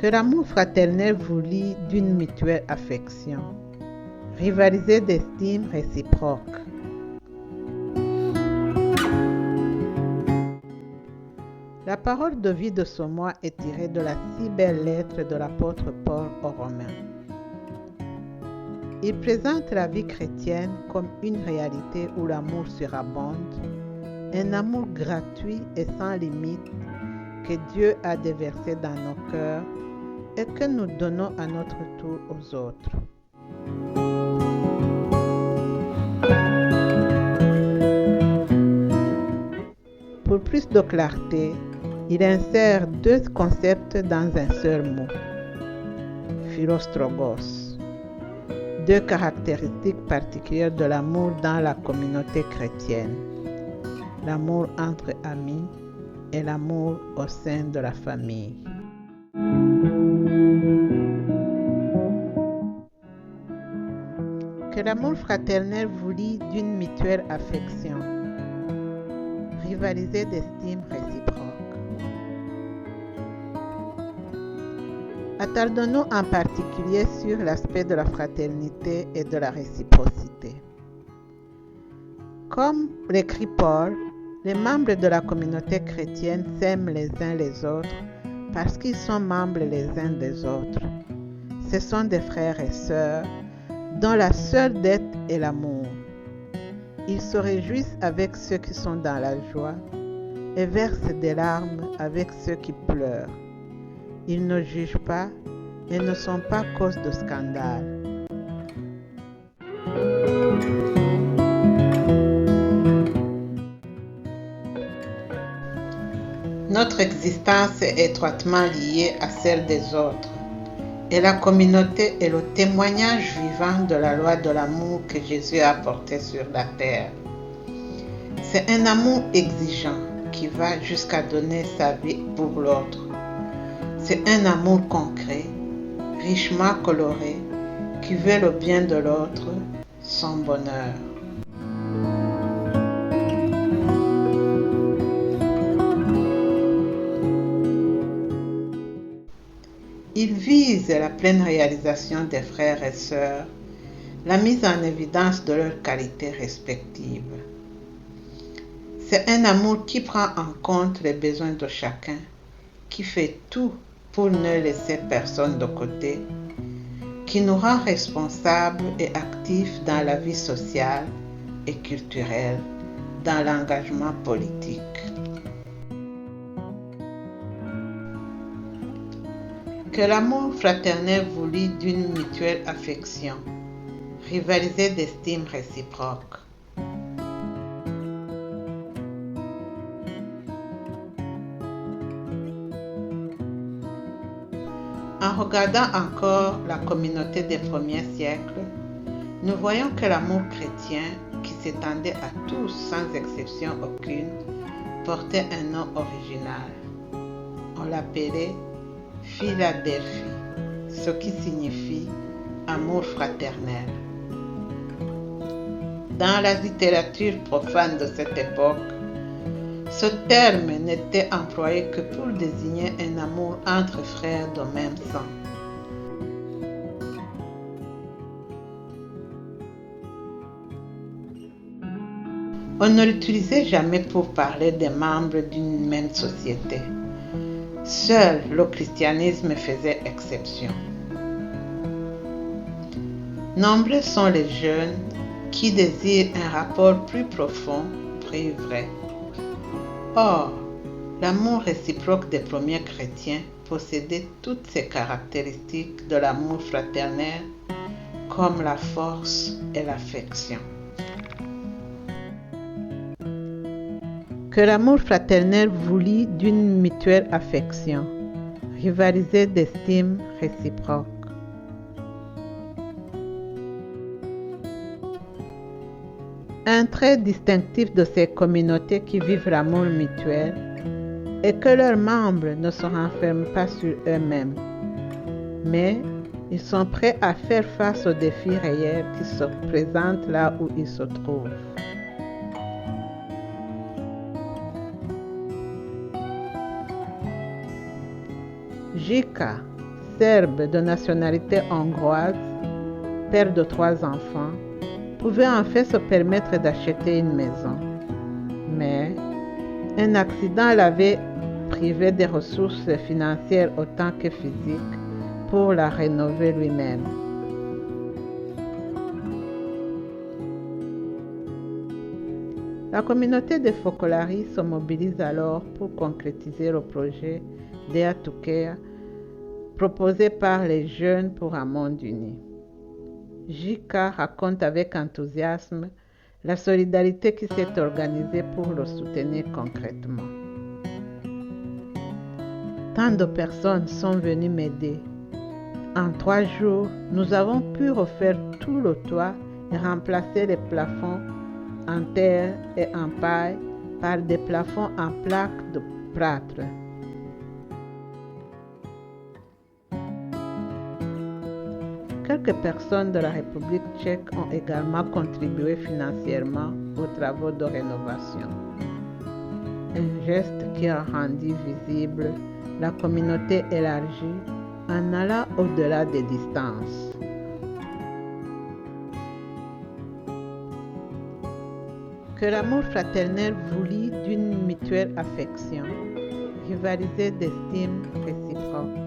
Que l'amour fraternel vous lie d'une mutuelle affection. Rivalisez d'estime réciproque. La parole de vie de ce mois est tirée de la si belle lettre de l'apôtre Paul aux Romains. Il présente la vie chrétienne comme une réalité où l'amour surabonde, un amour gratuit et sans limite que Dieu a déversé dans nos cœurs et que nous donnons à notre tour aux autres. Pour plus de clarté, il insère deux concepts dans un seul mot, philostrogos, deux caractéristiques particulières de l'amour dans la communauté chrétienne, l'amour entre amis et l'amour au sein de la famille. Que l'amour fraternel vous lie d'une mutuelle affection. Rivalisez d'estime réciproque. Attardons-nous en particulier sur l'aspect de la fraternité et de la réciprocité. Comme l'écrit Paul, les membres de la communauté chrétienne s'aiment les uns les autres parce qu'ils sont membres les uns des autres. Ce sont des frères et sœurs dont la seule dette est l'amour. Ils se réjouissent avec ceux qui sont dans la joie et versent des larmes avec ceux qui pleurent. Ils ne jugent pas et ne sont pas cause de scandale. Notre existence est étroitement liée à celle des autres et la communauté est le témoignage vivant de la loi de l'amour que Jésus a apporté sur la terre. C'est un amour exigeant qui va jusqu'à donner sa vie pour l'autre. C'est un amour concret, richement coloré, qui veut le bien de l'autre, son bonheur. Il vise la pleine réalisation des frères et sœurs, la mise en évidence de leurs qualités respectives. C'est un amour qui prend en compte les besoins de chacun, qui fait tout pour ne laisser personne de côté, qui nous rend responsables et actifs dans la vie sociale et culturelle, dans l'engagement politique. Que l'amour fraternel vous lie d'une mutuelle affection. Rivalisez d'estime réciproque. En regardant encore la communauté des premiers siècles, nous voyons que l'amour chrétien, qui s'étendait à tous sans exception aucune, portait un nom original. On l'appelait Philadelphie, ce qui signifie amour fraternel. Dans la littérature profane de cette époque, ce terme n'était employé que pour désigner un amour entre frères de même sang. On ne l'utilisait jamais pour parler des membres d'une même société. Seul le christianisme faisait exception. Nombreux sont les jeunes qui désirent un rapport plus profond, plus vrai. Or, l'amour réciproque des premiers chrétiens possédait toutes ces caractéristiques de l'amour fraternel, comme la force et l'affection. Que l'amour fraternel vous lie d'une mutuelle affection. Rivalisez d'estime réciproque. Un trait distinctif de ces communautés qui vivent l'amour mutuel est que leurs membres ne se renferment pas sur eux-mêmes, mais ils sont prêts à faire face aux défis réels qui se présentent là où ils se trouvent. Jika, Serbe de nationalité hongroise, père de 3 enfants, pouvait en fait se permettre d'acheter une maison. Mais un accident l'avait privé des ressources financières autant que physiques pour la rénover lui-même. La communauté de Focolari se mobilise alors pour concrétiser le projet d'Ea Tukea proposé par les Jeunes pour un monde uni. Jika raconte avec enthousiasme la solidarité qui s'est organisée pour le soutenir concrètement. Tant de personnes sont venues m'aider. En 3 jours, nous avons pu refaire tout le toit et remplacer les plafonds en terre et en paille par des plafonds en plaques de plâtre. Quelques personnes de la République tchèque ont également contribué financièrement aux travaux de rénovation. Un geste qui a rendu visible la communauté élargie en allant au-delà des distances. Que l'amour fraternel voulu d'une mutuelle affection, rivalisé d'estime réciproque.